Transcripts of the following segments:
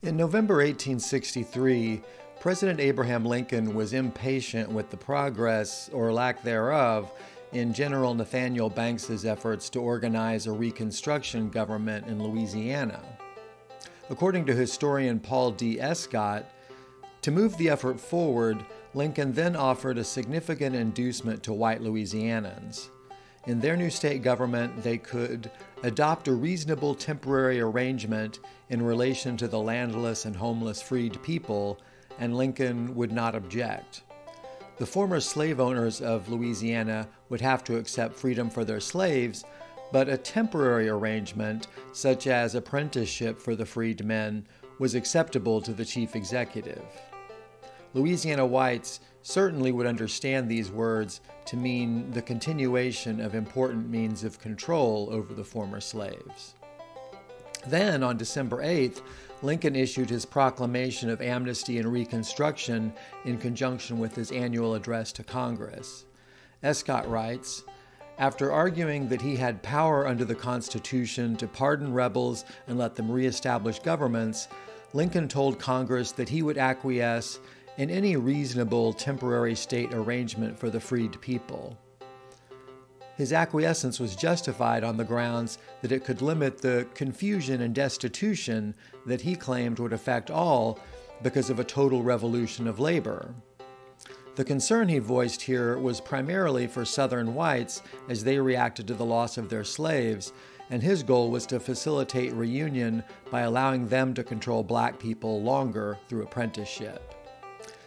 In November 1863, President Abraham Lincoln was impatient with the progress, or lack thereof, in General Nathaniel Banks's efforts to organize a Reconstruction government in Louisiana. According to historian Paul D. Escott, to move the effort forward, Lincoln then offered a significant inducement to white Louisianans. In their new state government, they could adopt a reasonable temporary arrangement in relation to the landless and homeless freed people, and Lincoln would not object. The former slave owners of Louisiana would have to accept freedom for their slaves, but a temporary arrangement, such as apprenticeship for the freed men, was acceptable to the chief executive. Louisiana whites certainly would understand these words to mean the continuation of important means of control over the former slaves. Then, on December 8th, Lincoln issued his proclamation of amnesty and Reconstruction in conjunction with his annual address to Congress. Escott writes, "After arguing that he had power under the Constitution to pardon rebels and let them reestablish governments, Lincoln told Congress that he would acquiesce in any reasonable temporary state arrangement for the freed people. His acquiescence was justified on the grounds that it could limit the confusion and destitution that he claimed would affect all because of a total revolution of labor. The concern he voiced here was primarily for Southern whites as they reacted to the loss of their slaves, and his goal was to facilitate reunion by allowing them to control black people longer through apprenticeship.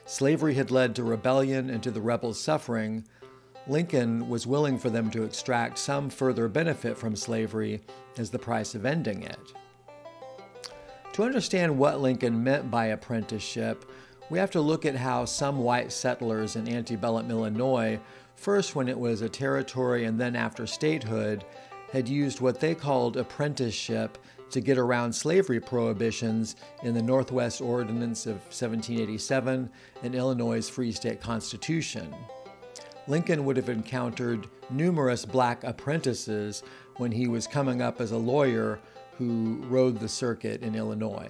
Slavery had led to rebellion and to the rebels' suffering. Lincoln was willing for them to extract some further benefit from slavery as the price of ending it." To understand what Lincoln meant by apprenticeship, we have to look at how some white settlers in antebellum Illinois, first when it was a territory and then after statehood, had used what they called apprenticeship to get around slavery prohibitions in the Northwest Ordinance of 1787 and Illinois' Free State Constitution. Lincoln would have encountered numerous black apprentices when he was coming up as a lawyer who rode the circuit in Illinois.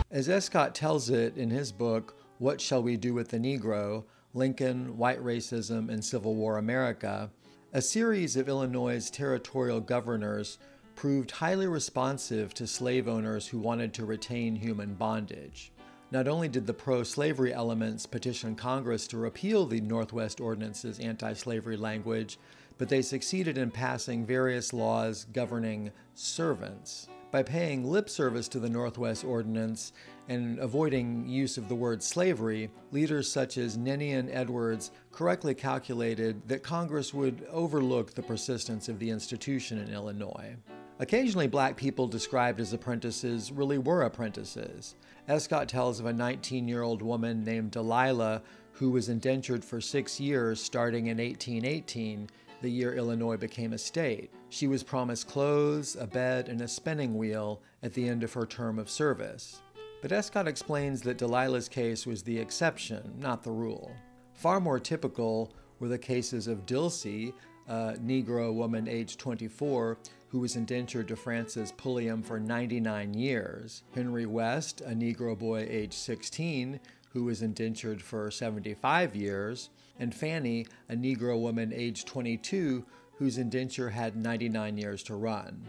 As Escott tells it in his book, What Shall We Do with the Negro? Lincoln, White Racism, and Civil War America, a series of Illinois' territorial governors proved highly responsive to slave owners who wanted to retain human bondage. Not only did the pro-slavery elements petition Congress to repeal the Northwest Ordinance's anti-slavery language, but they succeeded in passing various laws governing servants. By paying lip service to the Northwest Ordinance and avoiding use of the word slavery, leaders such as Ninian Edwards correctly calculated that Congress would overlook the persistence of the institution in Illinois. Occasionally, black people described as apprentices really were apprentices. Escott tells of a 19-year-old woman named Delilah who was indentured for 6 years starting in 1818, the year Illinois became a state. She was promised clothes, a bed, and a spinning wheel at the end of her term of service. But Escott explains that Delilah's case was the exception, not the rule. Far more typical were the cases of Dilsey, a Negro woman aged 24 who was indentured to Francis Pulliam for 99 years, Henry West, a Negro boy aged 16 who was indentured for 75 years, and Fanny, a Negro woman aged 22 whose indenture had 99 years to run.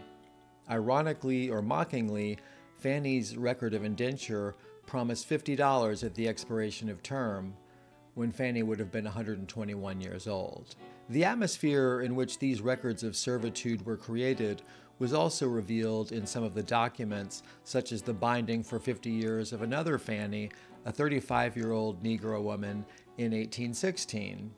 Ironically or mockingly, Fanny's record of indenture promised $50 at the expiration of term, when Fanny would have been 121 years old. The atmosphere in which these records of servitude were created was also revealed in some of the documents, such as the binding for 50 years of another Fanny, a 35-year-old Negro woman, in 1816.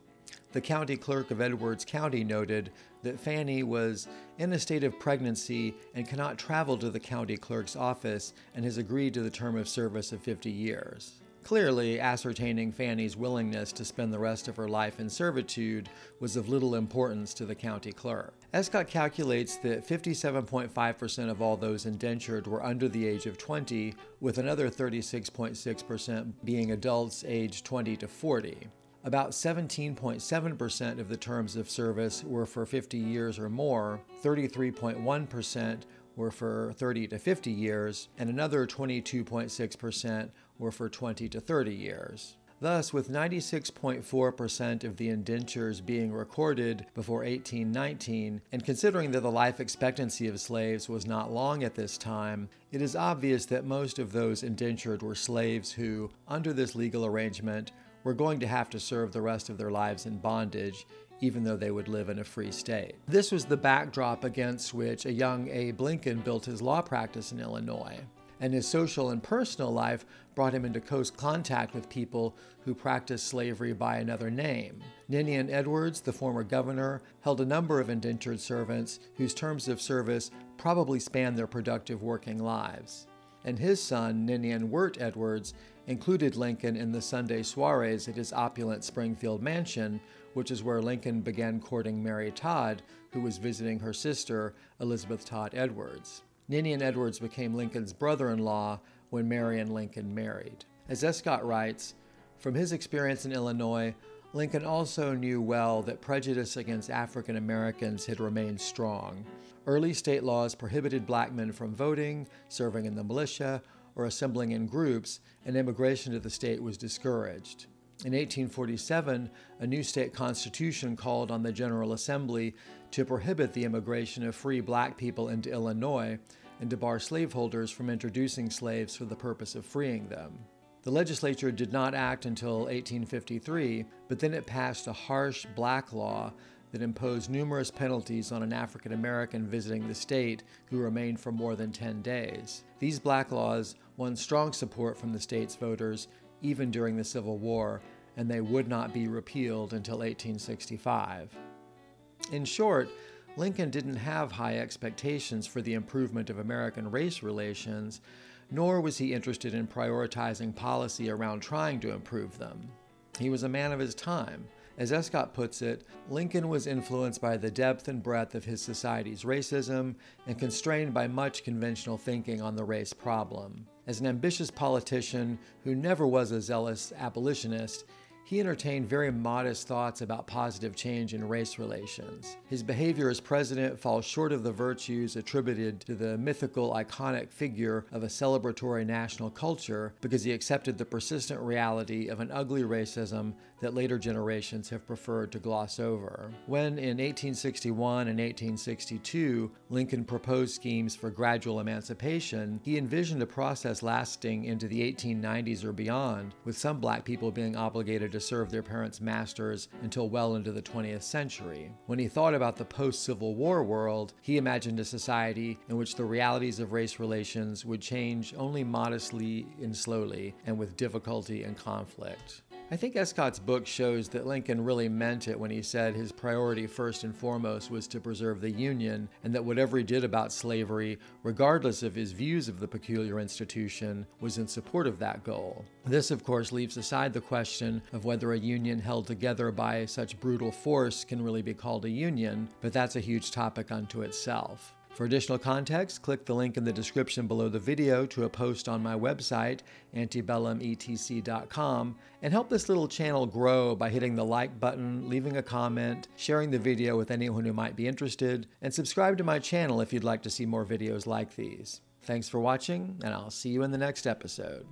The county clerk of Edwards County noted that Fanny was in a state of pregnancy and cannot travel to the county clerk's office and has agreed to the term of service of 50 years. Clearly, ascertaining Fanny's willingness to spend the rest of her life in servitude was of little importance to the county clerk. Escott calculates that 57.5% of all those indentured were under the age of 20, with another 36.6% being adults aged 20 to 40. About 17.7% of the terms of service were for 50 years or more, 33.1% were for 30 to 50 years, and another 22.6% were for 20 to 30 years. Thus, with 96.4% of the indentures being recorded before 1819, and considering that the life expectancy of slaves was not long at this time, it is obvious that most of those indentured were slaves who, under this legal arrangement, were going to have to serve the rest of their lives in bondage, even though they would live in a free state. This was the backdrop against which a young Abe Lincoln built his law practice in Illinois, and his social and personal life brought him into close contact with people who practiced slavery by another name. Ninian Edwards, the former governor, held a number of indentured servants whose terms of service probably spanned their productive working lives. And his son, Ninian Wirt Edwards, included Lincoln in the Sunday soirees at his opulent Springfield mansion, which is where Lincoln began courting Mary Todd, who was visiting her sister, Elizabeth Todd Edwards. Ninian Edwards became Lincoln's brother-in-law when Mary and Lincoln married. As Escott writes, from his experience in Illinois, Lincoln also knew well that prejudice against African Americans had remained strong. Early state laws prohibited black men from voting, serving in the militia, or assembling in groups, and immigration to the state was discouraged. In 1847, a new state constitution called on the General Assembly to prohibit the immigration of free black people into Illinois and to bar slaveholders from introducing slaves for the purpose of freeing them. The legislature did not act until 1853, but then it passed a harsh black law that imposed numerous penalties on an African American visiting the state who remained for more than 10 days. These black laws won strong support from the state's voters even during the Civil War, and they would not be repealed until 1865. In short, Lincoln didn't have high expectations for the improvement of American race relations, nor was he interested in prioritizing policy around trying to improve them. He was a man of his time. As Escott puts it, Lincoln was influenced by the depth and breadth of his society's racism and constrained by much conventional thinking on the race problem. As an ambitious politician who never was a zealous abolitionist, he entertained very modest thoughts about positive change in race relations. His behavior as president falls short of the virtues attributed to the mythical, iconic figure of a celebratory national culture because he accepted the persistent reality of an ugly racism that later generations have preferred to gloss over. When, in 1861 and 1862, Lincoln proposed schemes for gradual emancipation, he envisioned a process lasting into the 1890s or beyond, with some black people being obligated to serve their parents' masters until well into the 20th century. When he thought about the post-Civil War world, he imagined a society in which the realities of race relations would change only modestly and slowly, and with difficulty and conflict. I think Escott's book shows that Lincoln really meant it when he said his priority first and foremost was to preserve the Union, and that whatever he did about slavery, regardless of his views of the peculiar institution, was in support of that goal. This, of course, leaves aside the question of whether a union held together by such brutal force can really be called a union, but that's a huge topic unto itself. For additional context, click the link in the description below the video to a post on my website, antebellumetc.com, and help this little channel grow by hitting the like button, leaving a comment, sharing the video with anyone who might be interested, and subscribe to my channel if you'd like to see more videos like these. Thanks for watching, and I'll see you in the next episode.